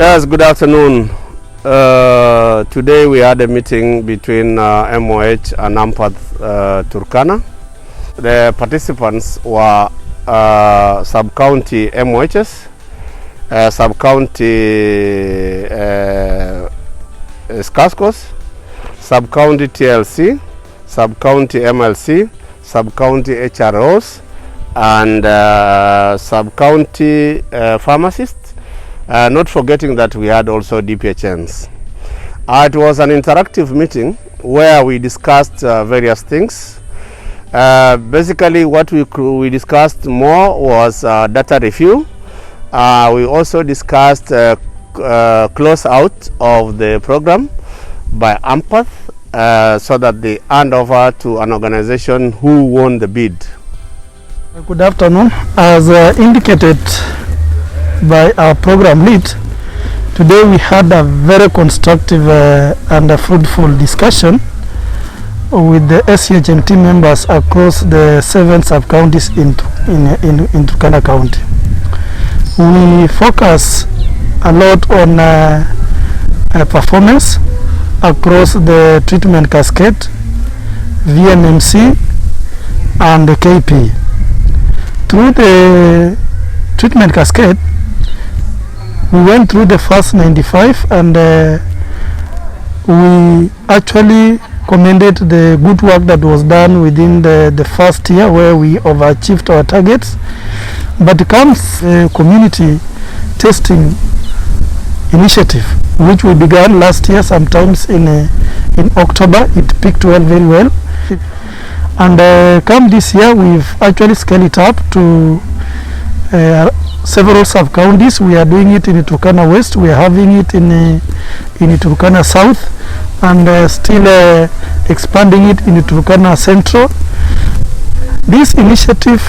Yes, good afternoon. Today we had a meeting between MOH and Turkana. The participants were sub-county MOHs, sub-county SCASCOs, sub-county TLC, sub-county MLC, sub-county HROs, and sub-county pharmacists. Not forgetting that we had also DPHNs. It was an interactive meeting where we discussed various things. Basically what we discussed more was data review. We also discussed close out of the program by AMPATH so that they hand over to an organization who won the bid. Good afternoon. As indicated by our program lead, today we had a very constructive and a fruitful discussion with the SHMT members across the 7 sub-counties in Turkana County. We focus a lot on performance across the treatment cascade, VNMC and the KP. Through the treatment cascade, we went through the first 95 and we actually commended the good work that was done within the first year, where we overachieved our targets. But comes community testing initiative, which we began last year sometimes in October. It picked very well, and come this year we've actually scaled it up to several sub-counties. We are doing it in Turkana West, we are having it in Turkana South, and still expanding it in Turkana Central. This initiative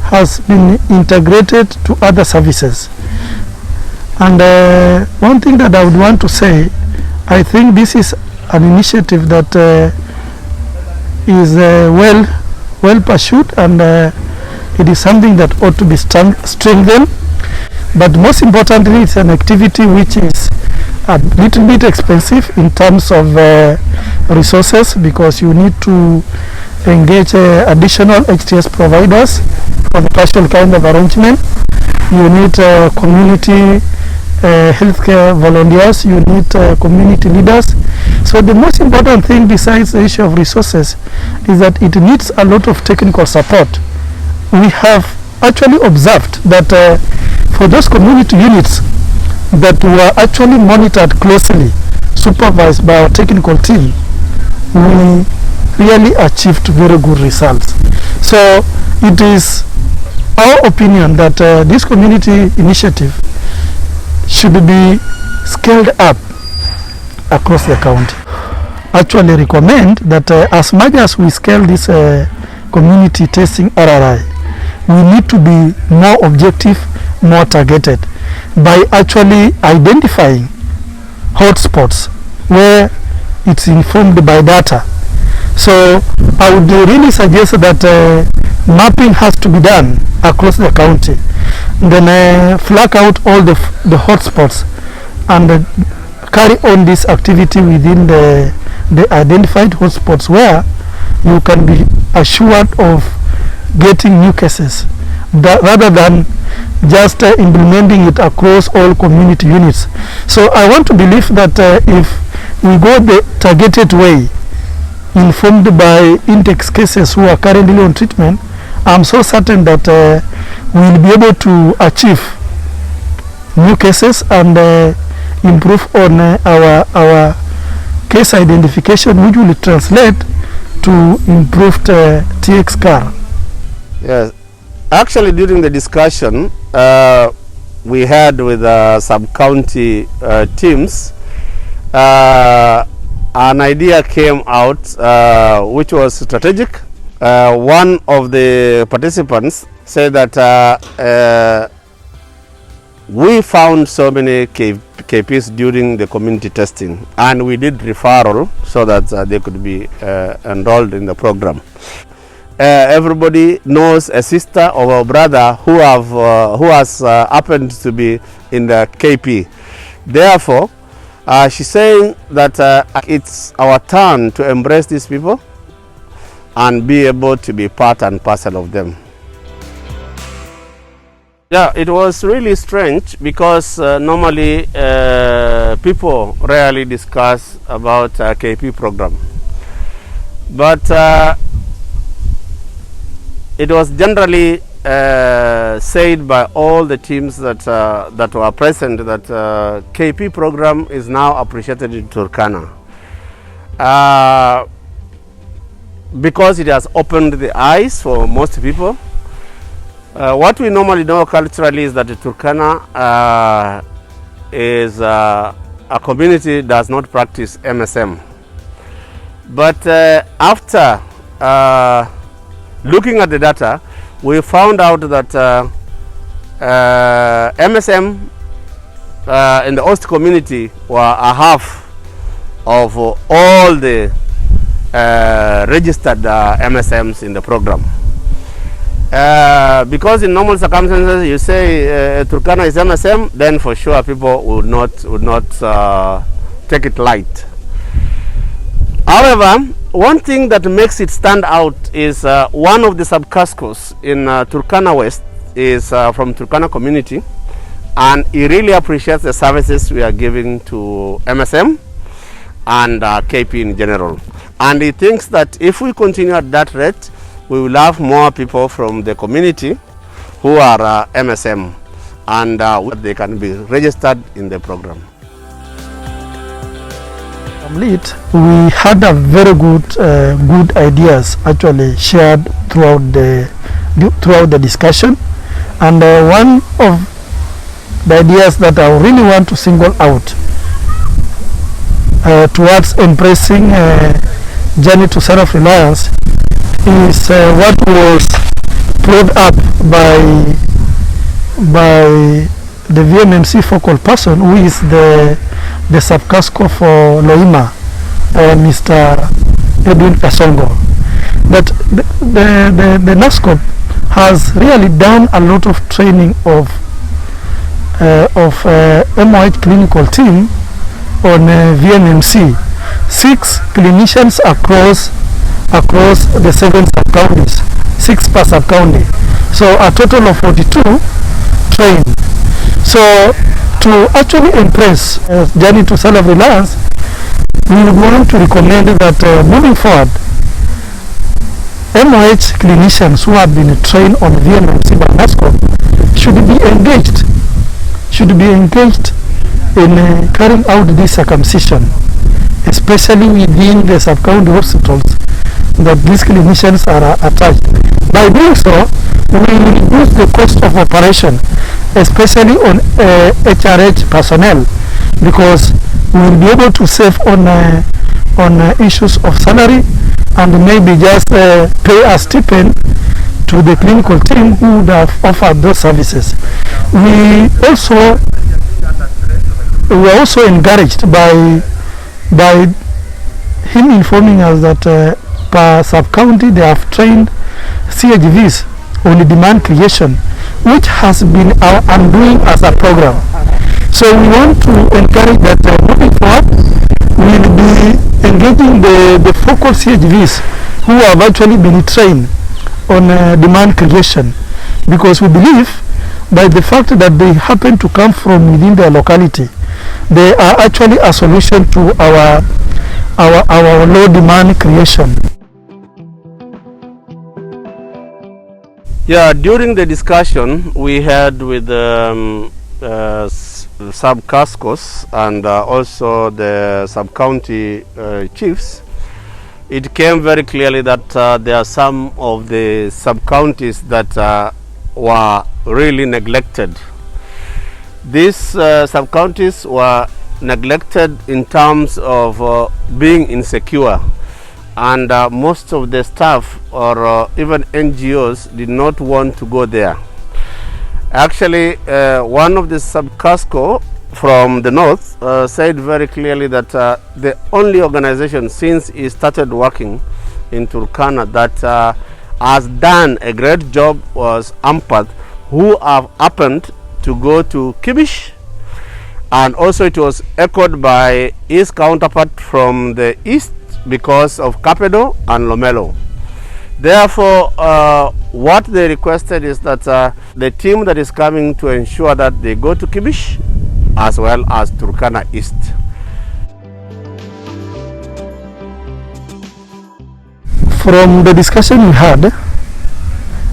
has been integrated to other services. And one thing that I would want to say, I think this is an initiative that is well pursued, and it is something that ought to be strengthened. But most importantly, it's an activity which is a little bit expensive in terms of resources, because you need to engage additional HTS providers for the partial kind of arrangement. You need community healthcare volunteers, you need community leaders. So the most important thing besides the issue of resources is that it needs a lot of technical support. We have actually observed that for those community units that were actually monitored closely, supervised by our technical team, we really achieved very good results. So it is our opinion that this community initiative should be scaled up across the county. Actually recommend that as much as we scale this community testing RRI, we need to be more objective, more targeted, by actually identifying hotspots where it's informed by data. So I would really suggest that mapping has to be done across the county, then flag out all the hotspots and carry on this activity within the identified hotspots, where you can be assured of getting new cases, rather than just implementing it across all community units. So I want to believe that if we go the targeted way, informed by index cases who are currently on treatment, I'm so certain that we'll be able to achieve new cases and improve on our case identification, which will translate to improved TX CAR. Yes, actually during the discussion we had with sub-county teams, an idea came out which was strategic. One of the participants said that we found so many KPs during the community testing, and we did referral so that they could be enrolled in the program. Everybody knows a sister or a brother who has happened to be in the KP. Therefore, she's saying that it's our turn to embrace these people and be able to be part and parcel of them. Yeah, it was really strange because normally people rarely discuss about KP program, but it was generally said by all the teams that that were present that KP program is now appreciated in Turkana because it has opened the eyes for most people. What we normally know culturally is that Turkana is a community does not practice MSM, but after looking at the data, we found out that MSM in the host community were a half of all the registered MSMs in the program. Because in normal circumstances, you say Turkana is MSM, then for sure people would not take it light. However, one thing that makes it stand out is one of the sub-cascos in Turkana West is from Turkana community, and he really appreciates the services we are giving to MSM and KP in general. And he thinks that if we continue at that rate, we will have more people from the community who are MSM, and they can be registered in the program. We had a very good ideas actually shared throughout the discussion, and one of the ideas that I really want to single out towards embracing journey to self-reliance is what was brought up by the VMMC focal person, who is the sub-casco for Loima, Mr. Edwin Kasongo, that the NASCOP has really done a lot of training of MOH clinical team on VMMC, 6 clinicians across the 7 sub-counties, 6 per sub-county, so a total of 42 trained. So to actually impress journey to self-reliance, we would want to recommend that moving forward, MOH clinicians who have been trained on VMMC by NASCOP should be engaged in carrying out this circumcision, especially within the sub-county hospitals that these clinicians are attached. By doing so, we will reduce the cost of operation, especially on HRH personnel, because we will be able to save on issues of salary and maybe just pay a stipend to the clinical team who would have offered those services. We were also encouraged by him informing us that per sub-county they have trained CHVs on demand creation, which has been our undoing as a program. So we want to encourage that moving forward, we will be engaging the focal CHVs who have actually been trained on demand creation, because we believe by the fact that they happen to come from within their locality, they are actually a solution to our low demand creation. Yeah, during the discussion we had with sub-cascos and also the sub-county chiefs, it came very clearly that there are some of the sub-counties that were really neglected. These sub-counties were neglected in terms of being insecure, and most of the staff or even NGOs did not want to go there. Actually, one of the sub-casco from the north said very clearly that the only organization since he started working in Turkana that has done a great job was AMPATH, who have happened to go to Kibish and also it was echoed by his counterpart from the east because of Capedo and Lomelo. Therefore, what they requested is that the team that is coming to ensure that they go to Kibish as well as Turkana East. From the discussion we had,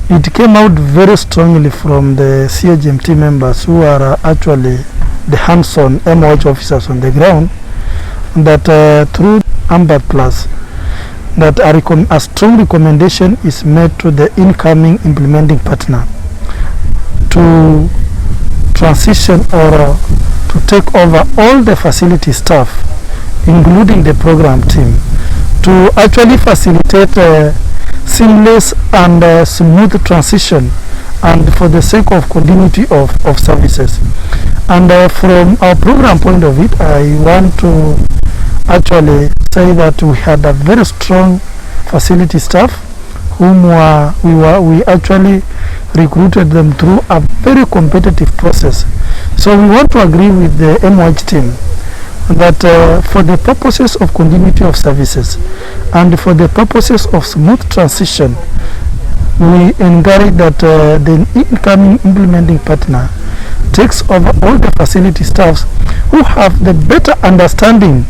it came out very strongly from the COGMT members who are actually the hands-on MOH officers on the ground that through AMPATHPlus that a strong recommendation is made to the incoming implementing partner to transition or to take over all the facility staff, including the program team, to actually facilitate seamless and smooth transition and for the sake of continuity of services. And from our program point of view, I want to actually say that we had a very strong facility staff whom we actually recruited them through a very competitive process. So we want to agree with the MOH team that for the purposes of continuity of services and for the purposes of smooth transition, we encourage that the incoming implementing partner takes over all the facility staffs who have the better understanding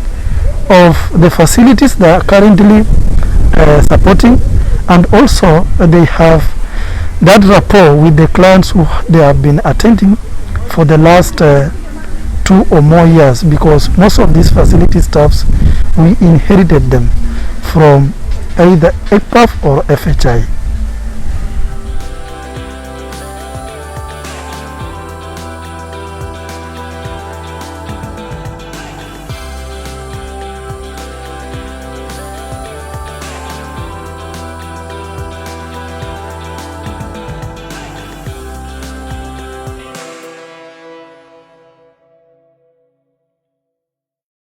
of the facilities they are currently supporting, and also they have that rapport with the clients who they have been attending for the last 2 or more years, because most of these facility staffs we inherited them from either ECPAF or FHI.